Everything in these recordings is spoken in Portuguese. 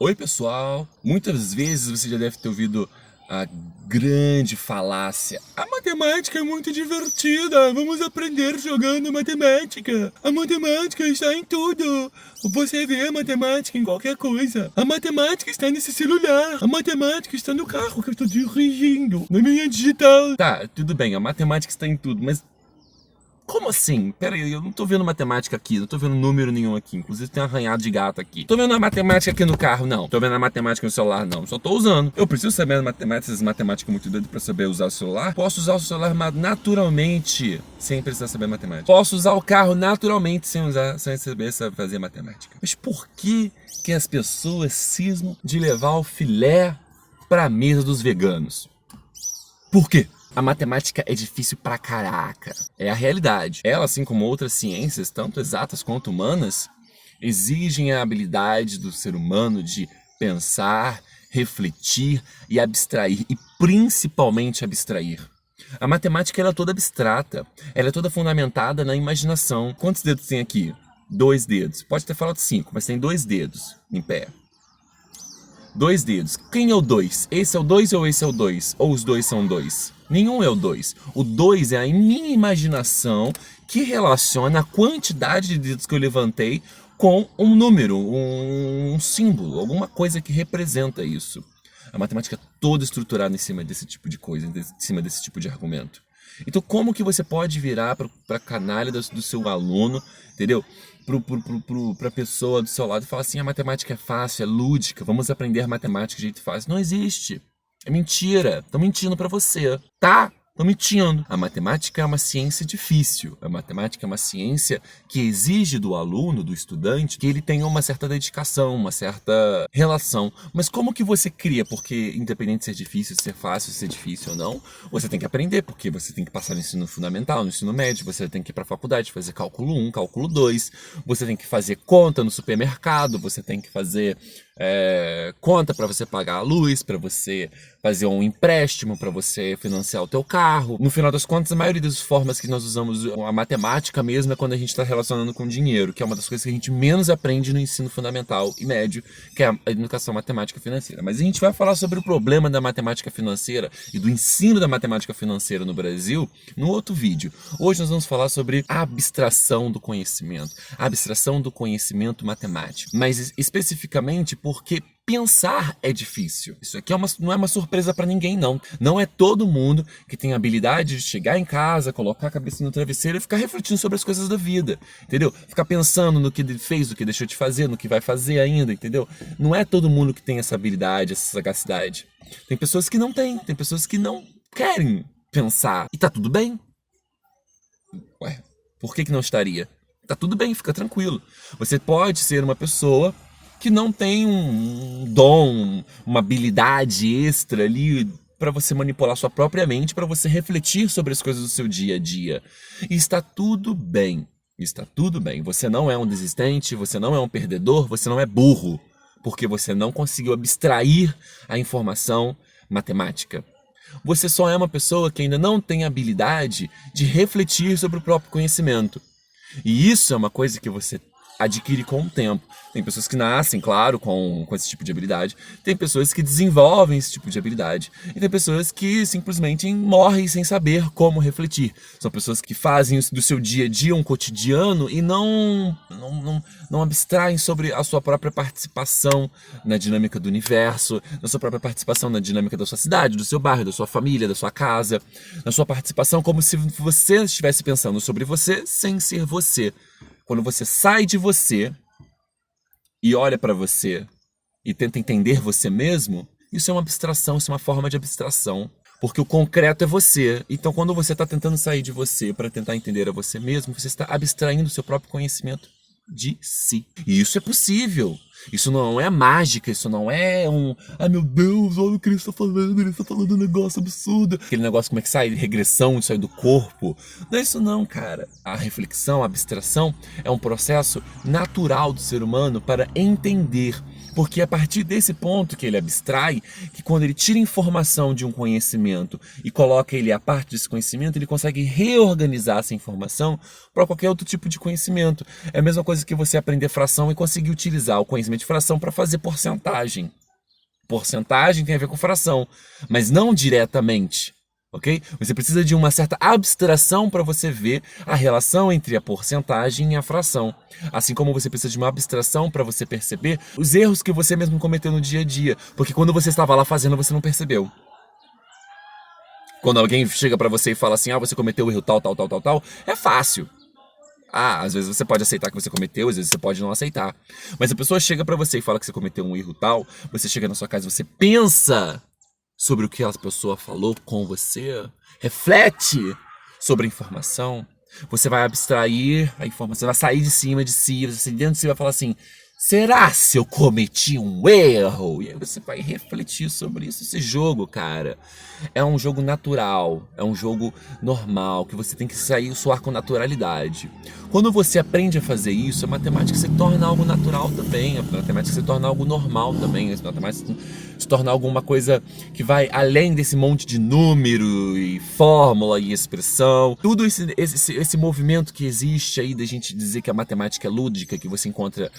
Oi pessoal, muitas vezes você já deve ter ouvido a grande falácia: a matemática é muito divertida, vamos aprender jogando matemática. A matemática está em tudo. Você vê a matemática em qualquer coisa. A matemática está nesse celular. A matemática está no carro que eu estou dirigindo, na minha digital. Tá, tudo bem, a matemática está em tudo, mas como assim? Pera aí, eu não tô vendo matemática aqui, não tô vendo número nenhum aqui. Inclusive tem um arranhado de gato aqui. Tô vendo a matemática aqui no carro, não. Tô vendo a matemática no celular, não. Só tô usando. Eu preciso saber as matemáticas, essas matemáticas muito doidas pra saber usar o celular. Posso usar o celular naturalmente, sem precisar saber matemática. Posso usar o carro naturalmente, sem saber fazer matemática. Mas por que as pessoas cismam de levar o filé pra mesa dos veganos? Por quê? A matemática é difícil pra caraca. É a realidade. Ela, assim como outras ciências, tanto exatas quanto humanas, exigem a habilidade do ser humano de pensar, refletir e abstrair. E principalmente abstrair. A matemática ela é toda abstrata. Ela é toda fundamentada na imaginação. Quantos dedos tem aqui? 2 dedos. Pode ter falado 5, mas tem 2 dedos em pé. 2 dedos. Quem é o 2? Esse é o 2 ou esse é o 2? Ou os dois são 2? Nenhum é o 2. O 2 é a minha imaginação que relaciona a quantidade de dedos que eu levantei com um número, um símbolo, alguma coisa que representa isso. A matemática é toda estruturada em cima desse tipo de coisa, em cima desse tipo de argumento. Então como que você pode virar para a canalha do seu aluno, entendeu? Para a pessoa do seu lado e falar assim: a matemática é fácil, é lúdica, vamos aprender matemática de jeito fácil. Não existe. É mentira. Estão mentindo para você, tá? Estão mentindo. A matemática é uma ciência difícil. A matemática é uma ciência que exige do aluno, do estudante, que ele tenha uma certa dedicação, uma certa relação. Mas como que você cria? Porque independente de ser difícil, de ser fácil, de ser difícil ou não, você tem que aprender, porque você tem que passar no ensino fundamental, no ensino médio, você tem que ir para a faculdade, fazer cálculo 1, cálculo 2, você tem que fazer conta no supermercado, você tem que fazer conta para você pagar a luz, para você fazer um empréstimo, para você financiar o teu carro. No final das contas, a maioria das formas que nós usamos a matemática mesmo é quando a gente está relacionando com dinheiro, que é uma das coisas que a gente menos aprende no ensino fundamental e médio, que é a educação matemática financeira. Mas a gente vai falar sobre o problema da matemática financeira e do ensino da matemática financeira no Brasil no outro vídeo. Hoje nós vamos falar sobre a abstração do conhecimento, a abstração do conhecimento matemático, mas especificamente porque pensar é difícil. Isso aqui não é uma surpresa para ninguém, não. Não é todo mundo que tem a habilidade de chegar em casa, colocar a cabeça no travesseiro e ficar refletindo sobre as coisas da vida, entendeu? Ficar pensando no que ele fez, no que deixou de fazer, no que vai fazer ainda, entendeu? Não é todo mundo que tem essa habilidade, essa sagacidade. Tem pessoas que não têm, tem pessoas que não querem pensar. E tá tudo bem. Ué, por que não estaria? Tá tudo bem, fica tranquilo. Você pode ser uma pessoa que não tem um dom, uma habilidade extra ali para você manipular sua própria mente, para você refletir sobre as coisas do seu dia a dia. E está tudo bem. Está tudo bem. Você não é um desistente, você não é um perdedor, você não é burro, porque você não conseguiu abstrair a informação matemática. Você só é uma pessoa que ainda não tem a habilidade de refletir sobre o próprio conhecimento. E isso é uma coisa que você adquire com o tempo. Tem pessoas que nascem, claro, com esse tipo de habilidade. Tem pessoas que desenvolvem esse tipo de habilidade. E tem pessoas que simplesmente morrem sem saber como refletir. São pessoas que fazem do seu dia a dia um cotidiano e não abstraem sobre a sua própria participação na dinâmica do universo, na sua própria participação na dinâmica da sua cidade, do seu bairro, da sua família, da sua casa, na sua participação como se você estivesse pensando sobre você sem ser você. Quando você sai de você e olha para você e tenta entender você mesmo, isso é uma abstração, isso é uma forma de abstração. Porque o concreto é você. Então, quando você está tentando sair de você para tentar entender a você mesmo, você está abstraindo o seu próprio conhecimento de si. E isso é possível. Isso não é mágica, isso não é ai meu Deus, olha o que ele está falando um negócio absurdo. Aquele negócio como é que sai, regressão, isso aí do corpo. Não é isso não, cara. A reflexão, a abstração é um processo natural do ser humano para entender Porque é a partir desse ponto que ele abstrai, que quando ele tira informação de um conhecimento e coloca ele à parte desse conhecimento, ele consegue reorganizar essa informação para qualquer outro tipo de conhecimento. É a mesma coisa que você aprender fração e conseguir utilizar o conhecimento de fração para fazer porcentagem. Porcentagem tem a ver com fração, mas não diretamente. Ok? Você precisa de uma certa abstração para você ver a relação entre a porcentagem e a fração. Assim como você precisa de uma abstração para você perceber os erros que você mesmo cometeu no dia a dia. Porque quando você estava lá fazendo, você não percebeu. Quando alguém chega para você e fala assim, você cometeu o erro tal, é fácil. Às vezes você pode aceitar que você cometeu, às vezes você pode não aceitar. Mas a pessoa chega para você e fala que você cometeu um erro tal, você chega na sua casa e você pensa sobre o que a pessoa falou com você, reflete sobre a informação, você vai abstrair a informação, vai sair de cima de si, você dentro de si vai falar assim, será se eu cometi um erro? E aí você vai refletir sobre isso. Esse jogo, cara, é um jogo natural, é um jogo normal, que você tem que sair soar com naturalidade. Quando você aprende a fazer isso, a matemática se torna algo natural também, a matemática se torna algo normal também, a matemática se torna alguma coisa que vai além desse monte de número e fórmula e expressão. Tudo esse movimento que existe aí da gente dizer que a matemática é lúdica, que você encontra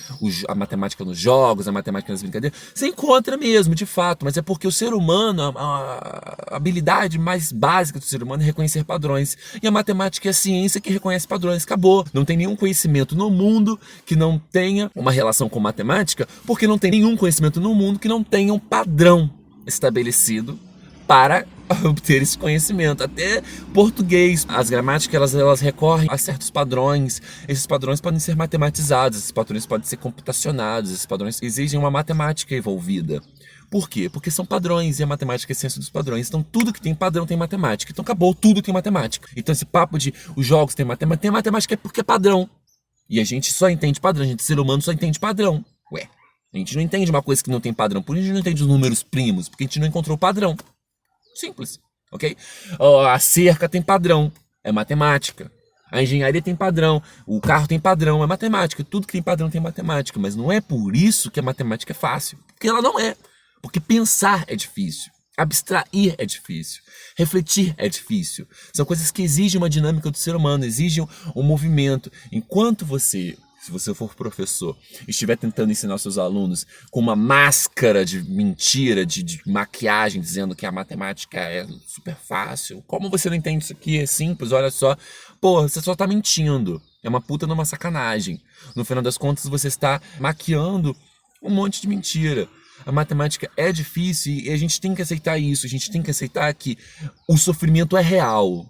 a matemática nos jogos, a matemática nas brincadeiras, você encontra mesmo, de fato, mas é porque o ser humano, a habilidade mais básica do ser humano é reconhecer padrões. E a matemática é a ciência que reconhece padrões. Acabou. Não tem nenhum conhecimento no mundo que não tenha uma relação com matemática, porque não tem nenhum conhecimento no mundo que não tenha um padrão estabelecido para obter esse conhecimento. Até português, as gramáticas elas recorrem a certos padrões. Esses padrões podem ser matematizados, esses padrões podem ser computacionados, esses padrões exigem uma matemática envolvida. Por quê? Porque são padrões e a matemática é a ciência dos padrões. Então tudo que tem padrão tem matemática. Então acabou, tudo tem matemática. Então esse papo de os jogos tem matemática é porque é padrão. E a gente só entende padrão, a gente, ser humano, só entende padrão. Ué, a gente não entende uma coisa que não tem padrão, por isso a gente não entende os números primos, porque a gente não encontrou padrão. Simples, ok? A cerca tem padrão, é matemática. A engenharia tem padrão, o carro tem padrão, é matemática. Tudo que tem padrão tem matemática, mas não é por isso que a matemática é fácil, porque ela não é. Porque pensar é difícil, abstrair é difícil, refletir é difícil. São coisas que exigem uma dinâmica do ser humano, exigem um movimento. Enquanto você, se você for professor, estiver tentando ensinar seus alunos com uma máscara de mentira, de maquiagem, dizendo que a matemática é super fácil, como você não entende isso aqui, é simples, olha só, você só está mentindo, é uma puta numa sacanagem. No final das contas, você está maquiando um monte de mentira. A matemática é difícil e a gente tem que aceitar isso, a gente tem que aceitar que o sofrimento é real.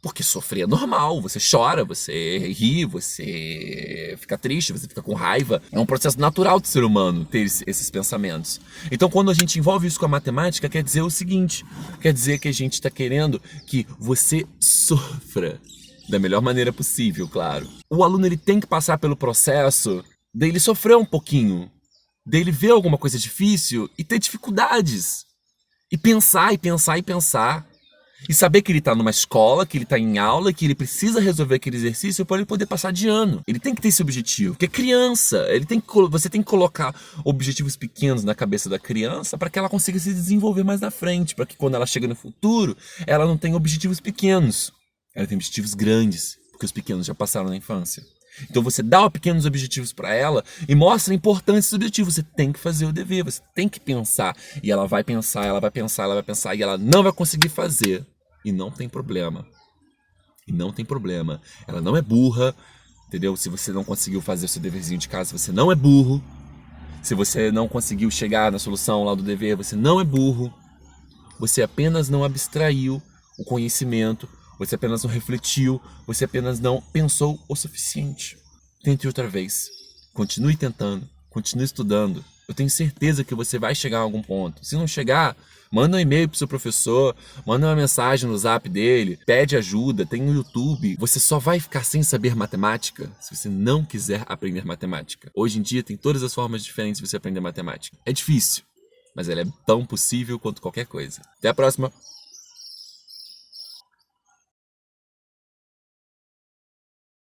Porque sofrer é normal, você chora, você ri, você fica triste, você fica com raiva. É um processo natural do ser humano ter esses pensamentos. Então quando a gente envolve isso com a matemática, quer dizer o seguinte, quer dizer que a gente está querendo que você sofra da melhor maneira possível, claro. O aluno ele tem que passar pelo processo dele sofrer um pouquinho, dele ver alguma coisa difícil e ter dificuldades. E pensar, e pensar, e pensar. E saber que ele está numa escola, que ele está em aula, que ele precisa resolver aquele exercício para ele poder passar de ano. Ele tem que ter esse objetivo, porque é criança. Você tem que colocar objetivos pequenos na cabeça da criança para que ela consiga se desenvolver mais na frente, para que quando ela chega no futuro, ela não tenha objetivos pequenos. Ela tem objetivos grandes, porque os pequenos já passaram na infância. Então você dá pequenos objetivos para ela e mostra a importância desses objetivos. Você tem que fazer o dever, você tem que pensar. E ela vai pensar, ela vai pensar, ela vai pensar e ela não vai conseguir fazer. E não tem problema. E não tem problema. Ela não é burra, entendeu? Se você não conseguiu fazer o seu deverzinho de casa, você não é burro. Se você não conseguiu chegar na solução lá do dever, você não é burro. Você apenas não abstraiu o conhecimento. Você apenas não refletiu, você apenas não pensou o suficiente. Tente outra vez. Continue tentando, continue estudando. Eu tenho certeza que você vai chegar a algum ponto. Se não chegar, manda um e-mail pro seu professor, manda uma mensagem no zap dele, pede ajuda, tem no YouTube. Você só vai ficar sem saber matemática se você não quiser aprender matemática. Hoje em dia tem todas as formas diferentes de você aprender matemática. É difícil, mas ela é tão possível quanto qualquer coisa. Até a próxima!